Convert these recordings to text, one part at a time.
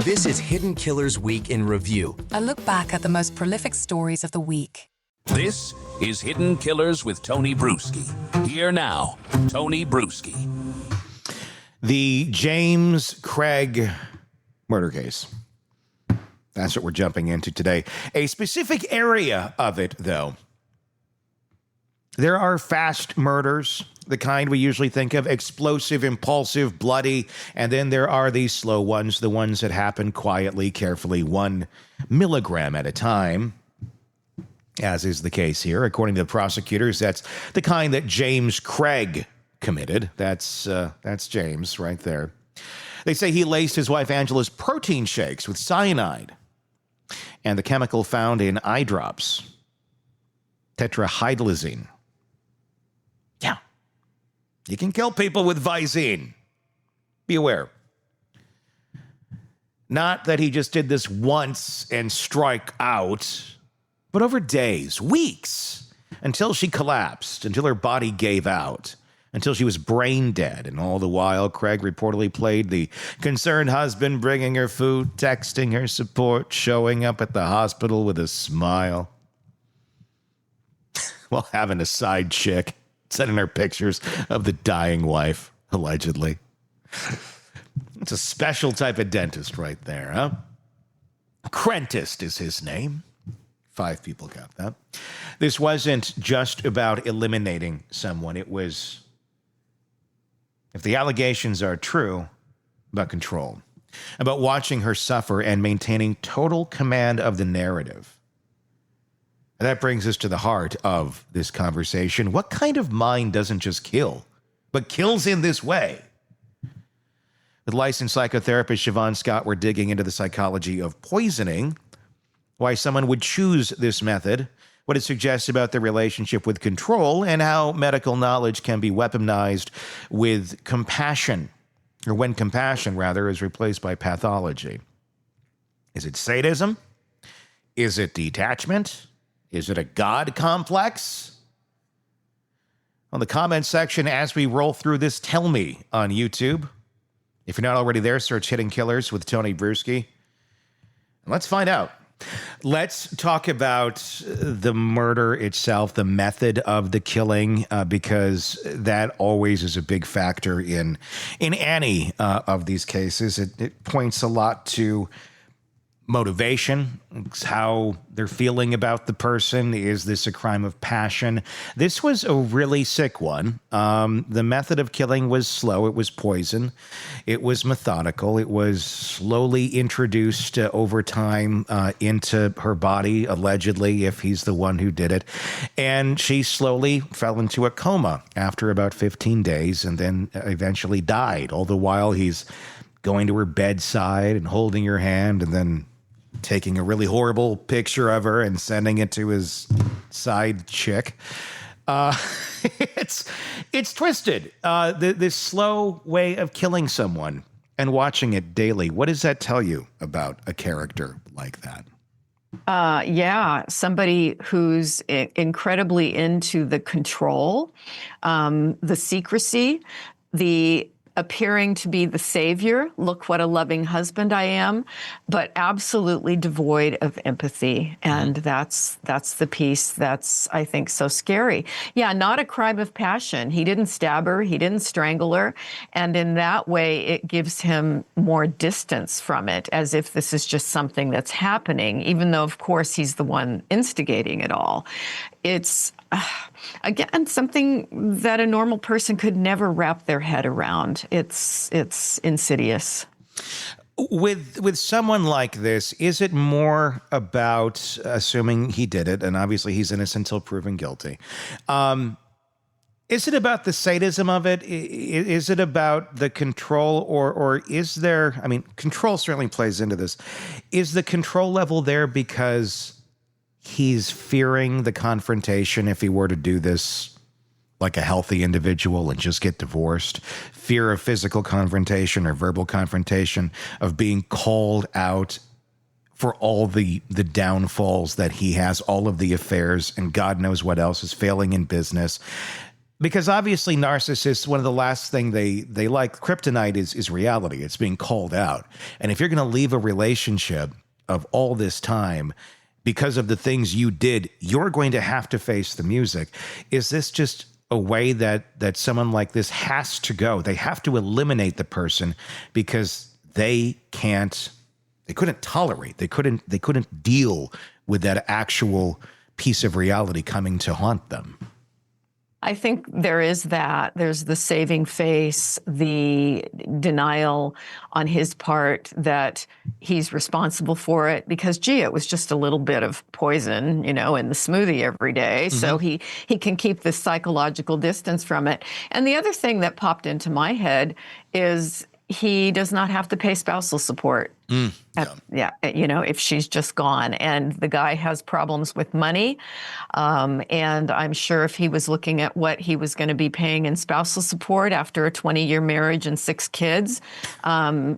This is Hidden Killers Week in Review. A look back at the most prolific stories of the week. This is Hidden Killers with Tony Brueski. Here now, Tony Brueski. The James Craig murder case. That's what we're jumping into today. A specific area of it, though. There are fast murders, the kind we usually think of, explosive, impulsive, bloody, and then there are these slow ones, the ones that happen quietly, carefully, 1 milligram at a time, as is the case here. According to the prosecutors, that's the kind that James Craig committed. That's James right there. They say he laced his wife Angela's protein shakes with cyanide and the chemical found in eye drops, tetrahydrazine. Yeah. You can kill people with Visine. Be aware. Not that he just did this once and strike out, but over days, weeks, until she collapsed, until her body gave out, until she was brain dead. And all the while, Craig reportedly played the concerned husband, bringing her food, texting her support, showing up at the hospital with a smile, while having a side chick, sending her pictures of the dying wife, allegedly. It's a special type of dentist right there, huh? Crentist is his name. 5 people got that. This wasn't just about eliminating someone. It was, if the allegations are true, about control, about watching her suffer and maintaining total command of the narrative. And that brings us to the heart of this conversation. What kind of mind doesn't just kill, but kills in this way? With licensed psychotherapist Siobhan Scott, we're digging into the psychology of poisoning, why someone would choose this method, what it suggests about their relationship with control, and how medical knowledge can be weaponized with compassion, or when compassion, rather, is replaced by pathology. Is it sadism? Is it detachment? Is it a God complex? On the comments section, as we roll through this, tell me on YouTube. If you're not already there, search Hidden Killers with Tony Brueski. And let's find out. Let's talk about the murder itself, the method of the killing, because that always is a big factor in any of these cases. It points a lot to motivation, how they're feeling about the person. Is this a crime of passion? This was a really sick one. The method of killing was slow. It was poison. It was methodical. It was slowly introduced over time into her body, allegedly, if he's the one who did it. And she slowly fell into a coma after about 15 days and then eventually died. All the while he's going to her bedside and holding her hand and then taking a really horrible picture of her and sending it to his side chick. It's twisted. This slow way of killing someone and watching it daily. What does that tell you about a character like that? Yeah, somebody who's incredibly into the control, the secrecy, the appearing to be the savior, look what a loving husband I am, but absolutely devoid of empathy. And that's the piece that's, I think, so scary. Yeah, not a crime of passion. He didn't stab her, he didn't strangle her. And in that way, it gives him more distance from it, as if this is just something that's happening, even though, of course, he's the one instigating it all. It's, again, something that a normal person could never wrap their head around. It's insidious. With someone like this, is it more about, assuming he did it, and obviously he's innocent until proven guilty, is it about the sadism of it? Is it about the control, or is there, I mean, control certainly plays into this. Is the control level there because he's fearing the confrontation if he were to do this like a healthy individual and just get divorced? Fear of physical confrontation or verbal confrontation, of being called out for all the downfalls that he has, all of the affairs, and God knows what else is failing in business. Because obviously narcissists, one of the last thing they like, kryptonite is reality. It's being called out. And if you're going to leave a relationship of all this time because of the things you did, you're going to have to face the music. Is this just a way that someone like this has to go? They have to eliminate the person because they couldn't tolerate, they couldn't deal with that actual piece of reality coming to haunt them. I think there is that. There's the saving face, the denial on his part that he's responsible for it because, gee, it was just a little bit of poison, in the smoothie every day. Mm-hmm. So he can keep this psychological distance from it. And the other thing that popped into my head is he does not have to pay spousal support. If she's just gone. And the guy has problems with money. And I'm sure if he was looking at what he was going to be paying in spousal support after a 20-year marriage and 6 kids,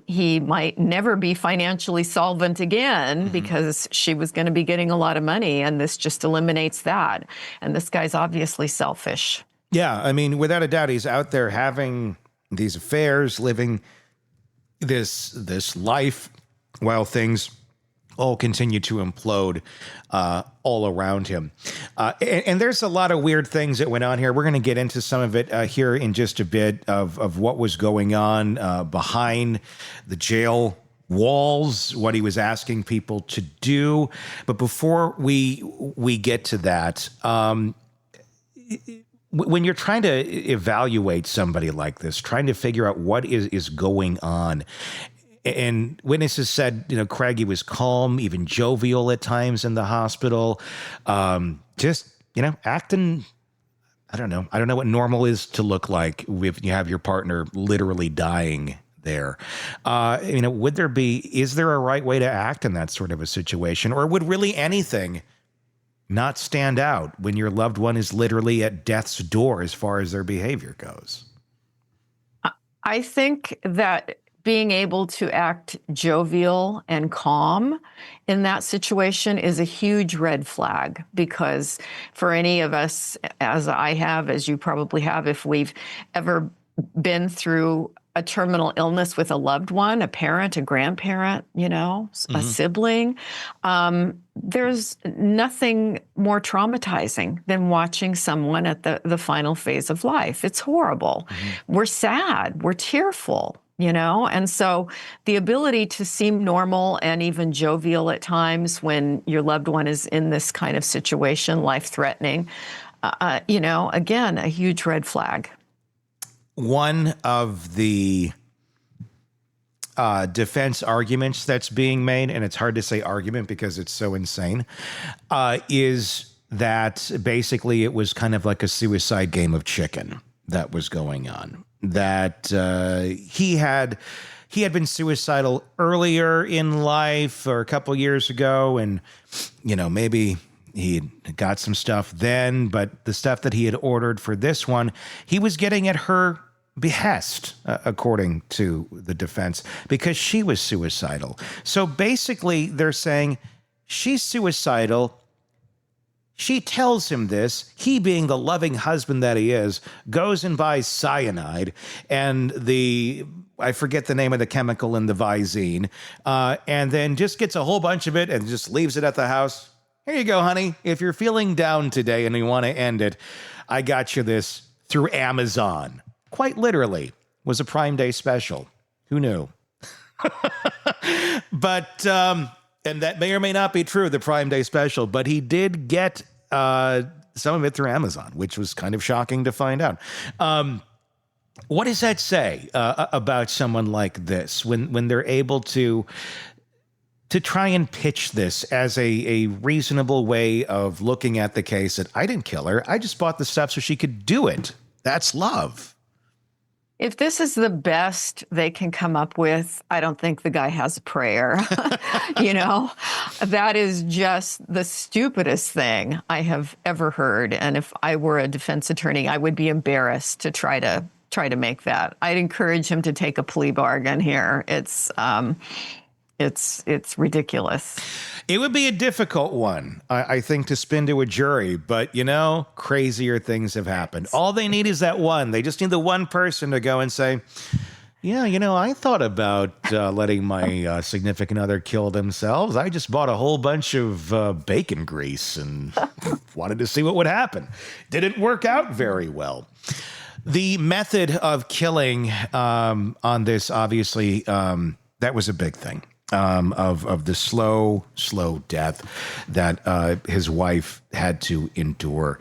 he might never be financially solvent again because she was going to be getting a lot of money. And this just eliminates that. And this guy's obviously selfish. Yeah, I mean, without a doubt, he's out there having these affairs, living this life while things all continue to implode all around him. And there's a lot of weird things that went on here. We're going to get into some of it here in just a bit of what was going on behind the jail walls, what he was asking people to do. But before we get to that, when you're trying to evaluate somebody like this, trying to figure out what is going on, and witnesses said, Craigie was calm, even jovial at times in the hospital, just, acting, I don't know what normal is to look like if you have your partner literally dying there. Is there a right way to act in that sort of a situation, or would really anything not stand out when your loved one is literally at death's door as far as their behavior goes? I think that being able to act jovial and calm in that situation is a huge red flag, because for any of us, as I have, as you probably have, if we've ever been through a terminal illness with a loved one, a parent, a grandparent, a sibling, there's nothing more traumatizing than watching someone at the final phase of life. It's horrible. We're sad. We're tearful, and so the ability to seem normal and even jovial at times when your loved one is in this kind of situation, life-threatening, again, a huge red flag. One of the defense arguments that's being made, and it's hard to say argument because it's so insane, is that basically it was kind of like a suicide game of chicken that was going on. That he had been suicidal earlier in life or a couple years ago, and maybe he got some stuff then, but the stuff that he had ordered for this one, he was getting at her behest, according to the defense, because she was suicidal. So basically, they're saying she's suicidal. She tells him this. He, being the loving husband that he is, goes and buys cyanide and I forget the name of the chemical in the Visine, and then just gets a whole bunch of it and just leaves it at the house. Here you go, honey. If you're feeling down today and you want to end it, I got you this through Amazon. Quite literally, was a Prime Day special. Who knew? But, and that may or may not be true, the Prime Day special, but he did get some of it through Amazon, which was kind of shocking to find out. What does that say about someone like this when they're able to try and pitch this as a reasonable way of looking at the case that I didn't kill her, I just bought the stuff so she could do it. That's love. If this is the best they can come up with, I don't think the guy has a prayer. That is just the stupidest thing I have ever heard. And if I were a defense attorney, I would be embarrassed to try to make that. I'd encourage him to take a plea bargain here. It's It's ridiculous. It would be a difficult one, I think, to spin to a jury. But, crazier things have happened. All they need is that one. They just need the one person to go and say, yeah, I thought about letting my significant other kill themselves. I just bought a whole bunch of bacon grease and wanted to see what would happen. Didn't work out very well. The method of killing on this, obviously, that was a big thing. Of the slow death that his wife had to endure.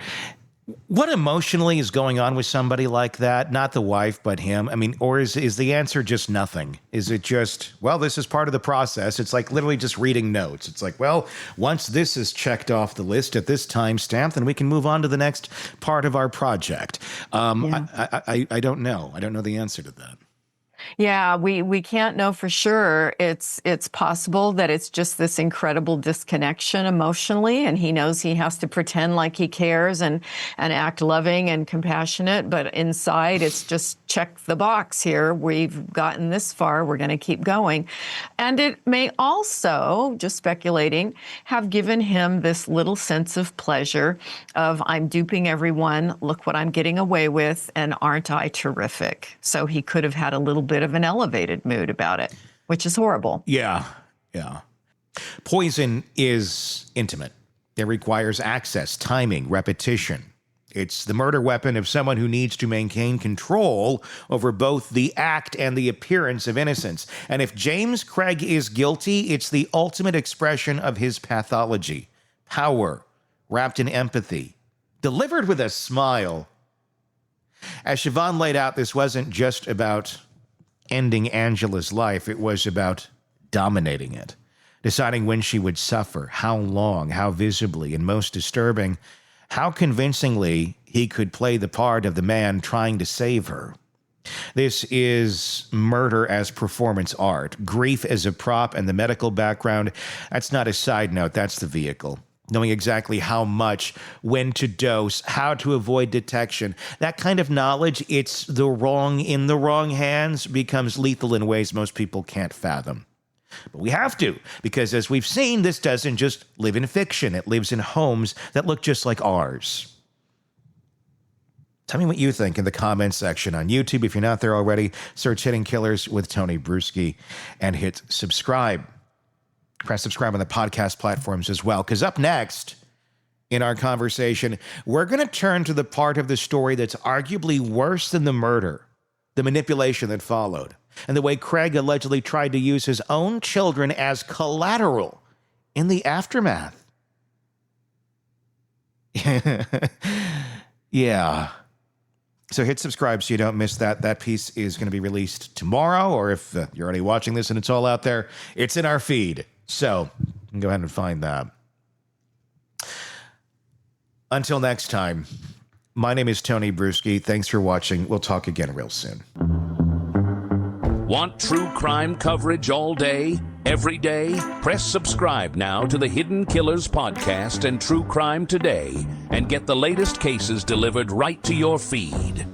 What emotionally is going on with somebody like that? Not the wife, but him. I mean, or is the answer just nothing? Is it just, well, this is part of the process? It's like literally just reading notes. It's like, well, once this is checked off the list at this timestamp, then we can move on to the next part of our project. I don't know. I don't know the answer to that. Yeah, we can't know for sure. It's possible that it's just this incredible disconnection emotionally, and he knows he has to pretend like he cares and act loving and compassionate, but inside it's just check the box here. We've gotten this far. We're going to keep going. And it may also, just speculating, have given him this little sense of pleasure of, I'm duping everyone. Look what I'm getting away with. And aren't I terrific? So he could have had a little bit of an elevated mood about it, which is horrible. Yeah. Poison is intimate. It requires access, timing, repetition. It's the murder weapon of someone who needs to maintain control over both the act and the appearance of innocence. And if James Craig is guilty, it's the ultimate expression of his pathology. Power, wrapped in empathy, delivered with a smile. As Siobhan laid out, this wasn't just about ending Angela's life. It was about dominating it, deciding when she would suffer, how long, how visibly, and most disturbing, how convincingly he could play the part of the man trying to save her. This is murder as performance art, grief as a prop, and the medical background. That's not a side note, that's the vehicle. Knowing exactly how much, when to dose, how to avoid detection. That kind of knowledge, it's in the wrong hands, becomes lethal in ways most people can't fathom. But we have to, because as we've seen, this doesn't just live in fiction. It lives in homes that look just like ours. Tell me what you think in the comments section on YouTube. If you're not there already, search Hidden Killers with Tony Brueski and hit subscribe. Press subscribe on the podcast platforms as well, because up next in our conversation, we're going to turn to the part of the story that's arguably worse than the murder, the manipulation that followed, and the way Craig allegedly tried to use his own children as collateral in the aftermath. Yeah. So hit subscribe so you don't miss that. That piece is going to be released tomorrow, or if you're already watching this and it's all out there, it's in our feed. So you can go ahead and find that. Until next time, my name is Tony Brueski. Thanks for watching. We'll talk again real soon. Want true crime coverage all day, every day? Press subscribe now to the Hidden Killers podcast and True Crime Today and get the latest cases delivered right to your feed.